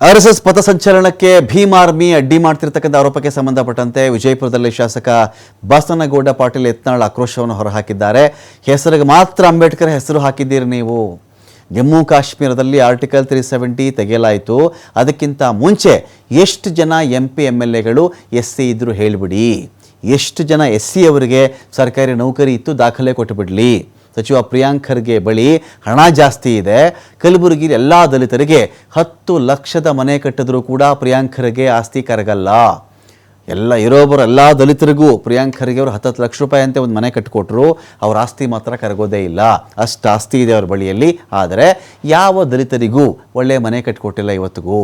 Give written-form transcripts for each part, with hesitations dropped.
RSS ಪಥಸಂಚಲನಕ್ಕೆ Bhim army ಅಡ್ಡಿ ಮಾಡ್ತಿರ್ತಕ್ಕಂಥ ಆರೋಪಕ್ಕೆ ಸಂಬಂಧಪಟ್ಟಂತೆ ವಿಜಯಪುರದಲ್ಲಿ ಶಾಸಕ ಬಸನಗೌಡ ಪಾಟೀಲ್ ಯತ್ನಾಳ್ ಆಕ್ರೋಶವನ್ನು ಹೊರಹಾಕಿದ್ದಾರೆ. ಹೆಸರಿಗೆ ಮಾತ್ರ ಅಂಬೇಡ್ಕರ್ ಹೆಸರು ಹಾಕಿದ್ದೀರಿ ನೀವು. ಜಮ್ಮು ಕಾಶ್ಮೀರದಲ್ಲಿ ಆರ್ಟಿಕಲ್ 370 ತೆಗೆಯಲಾಯಿತು. ಅದಕ್ಕಿಂತ ಮುಂಚೆ ಎಷ್ಟು ಜನ MP MLAಗಳು SC ಇದ್ದರೂ ಹೇಳಿಬಿಡಿ. ಎಷ್ಟು ಜನ SC ಅವರಿಗೆ ಸರ್ಕಾರಿ ನೌಕರಿ ಇತ್ತು ದಾಖಲೆ ಕೊಟ್ಟುಬಿಡಲಿ. ಸಚಿವ ಪ್ರಿಯಾಂಕ್ ಖರ್ಗೆ ಬಳಿ ಹಣ ಜಾಸ್ತಿ ಇದೆ. ಕಲಬುರಗಿಯಲ್ಲಿ ಎಲ್ಲ ದಲಿತರಿಗೆ 10 ಲಕ್ಷದ ಮನೆ ಕಟ್ಟಿದ್ರೂ ಕೂಡ ಪ್ರಿಯಾಂಕ್ ಖರ್ಗೆ ಆಸ್ತಿ ಕರಗಲ್ಲ. ಇರೋಬರು ಎಲ್ಲ ದಲಿತರಿಗೂ ಪ್ರಿಯಾಂಕ್ ಖರ್ಗೆ ಅವರು 10 ಲಕ್ಷ ರೂಪಾಯಿ ಅಂತ ಒಂದು ಮನೆ ಕಟ್ಟಿಕೊಟ್ರು. ಅವ್ರ ಆಸ್ತಿ ಮಾತ್ರ ಕರಗೋದೇ ಇಲ್ಲ. ಅಷ್ಟು ಆಸ್ತಿ ಇದೆ ಅವ್ರ ಬಳಿಯಲ್ಲಿ. ಆದರೆ ಯಾವ ದಲಿತರಿಗೂ ಒಳ್ಳೆಯ ಮನೆ ಕಟ್ಟಿಕೊಟ್ಟಿಲ್ಲ ಇವತ್ತಿಗೂ.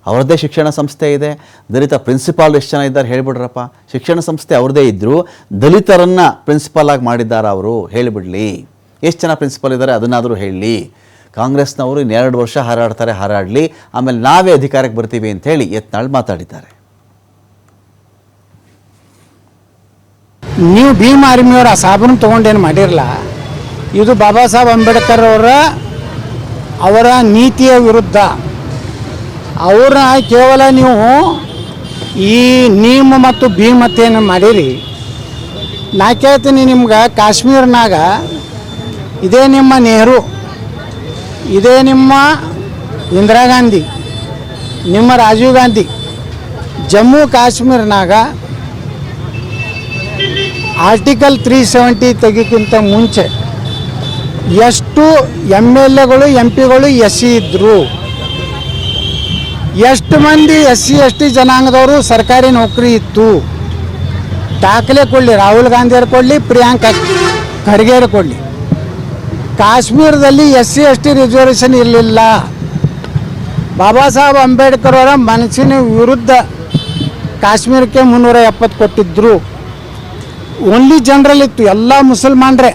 ಅವ್ರದ್ದೇ ಶಿಕ್ಷಣ ಸಂಸ್ಥೆ ಇದೆ. ದಲಿತ ಪ್ರಿನ್ಸಿಪಾಲ್ ಎಷ್ಟು ಜನ ಇದ್ದಾರೆ ಹೇಳಿಬಿಡ್ರಪ್ಪ. ಶಿಕ್ಷಣ ಸಂಸ್ಥೆ ಅವ್ರದ್ದೇ ಇದ್ದರೂ ದಲಿತರನ್ನು ಪ್ರಿನ್ಸಿಪಾಲ್ ಆಗಿ ಮಾಡಿದ್ದಾರೆ ಅವರು. ಹೇಳಿಬಿಡಲಿ ಎಷ್ಟು ಜನ ಪ್ರಿನ್ಸಿಪಾಲ್ ಇದ್ದಾರೆ ಅದನ್ನಾದರೂ ಹೇಳಲಿ. ಕಾಂಗ್ರೆಸ್ನವರು ಇನ್ನು 2 ವರ್ಷ ಹಾರಾಡ್ತಾರೆ, ಹಾರಾಡಲಿ, ಆಮೇಲೆ ನಾವೇ ಅಧಿಕಾರಕ್ಕೆ ಬರ್ತೀವಿ ಅಂತ ಹೇಳಿ ಯತ್ನಾಳ್ ಮಾತಾಡಿದ್ದಾರೆ. ನೀವು ಭೀಮ್ ಆರ್ಮಿಯವರ ಸಾಬೂನು ತೊಗೊಂಡೇನು ಮಾಡಿರಲ್ಲ. ಇದು ಬಾಬಾ ಸಾಹೇಬ್ ಅಂಬೇಡ್ಕರ್ ಅವರ ನೀತಿಯ ವಿರುದ್ಧ. ಅವ್ರನ್ನ ಕೇವಲ ನೀವು ಈ ನೀಮ್ ಮತ್ತು ಭೀಮ್ ಮತ್ತೇನು ಮಾಡಿರಿ. ನಾ ಕೇಳ್ತೀನಿ ನಿಮ್ಗೆ, ಕಾಶ್ಮೀರ್ನಾಗ ಇದೇ ನಿಮ್ಮ ನೆಹರು, ಇದೇ ನಿಮ್ಮ ಇಂದಿರಾ ಗಾಂಧಿ, ನಿಮ್ಮ ರಾಜೀವ್ ಗಾಂಧಿ ಜಮ್ಮು ಕಾಶ್ಮೀರ್ನಾಗ ಆರ್ಟಿಕಲ್ 370 ತೆಗಿಕ್ಕಿಂತ ಮುಂಚೆ ಎಷ್ಟು MLAಗಳು MP ಗಳು SC ಇದ್ದರು. ಎಷ್ಟು ಮಂದಿ SC ST ಜನಾಂಗದವರು ಸರ್ಕಾರಿ ನೌಕರಿ ಇತ್ತು. ದಾಖಲೆ ಕೊಡಲಿ. ರಾಹುಲ್ ಗಾಂಧಿಯವರು ಕೊಡಲಿ, ಪ್ರಿಯಾಂಕ್ ಖರ್ಗೆಯವರು ಕೊಡಲಿ. ಕಾಶ್ಮೀರದಲ್ಲಿ SC ST ರಿಸರ್ವೇಷನ್ ಇರಲಿಲ್ಲ. ಬಾಬಾ ಸಾಹೇಬ್ ಅಂಬೇಡ್ಕರ್ ಅವರ ಮನಸ್ಸಿನ ವಿರುದ್ಧ ಕಾಶ್ಮೀರಕ್ಕೆ 370 ಕೊಟ್ಟಿದ್ದರು. ಓನ್ಲಿ ಜನರಲ್ ಇತ್ತು. ಎಲ್ಲ ಮುಸಲ್ಮಾನ್ರೇ.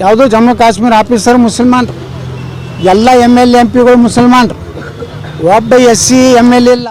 ಯಾವುದೋ ಜಮ್ಮು ಕಾಶ್ಮೀರ ಆಫೀಸರ್ ಮುಸಲ್ಮಾನ್ರು, ಎಲ್ಲ MLA MPಗಳು ಮುಸಲ್ಮಾನ್ರು. ಒಬ್ಬ SC MLA ಇಲ್ಲ.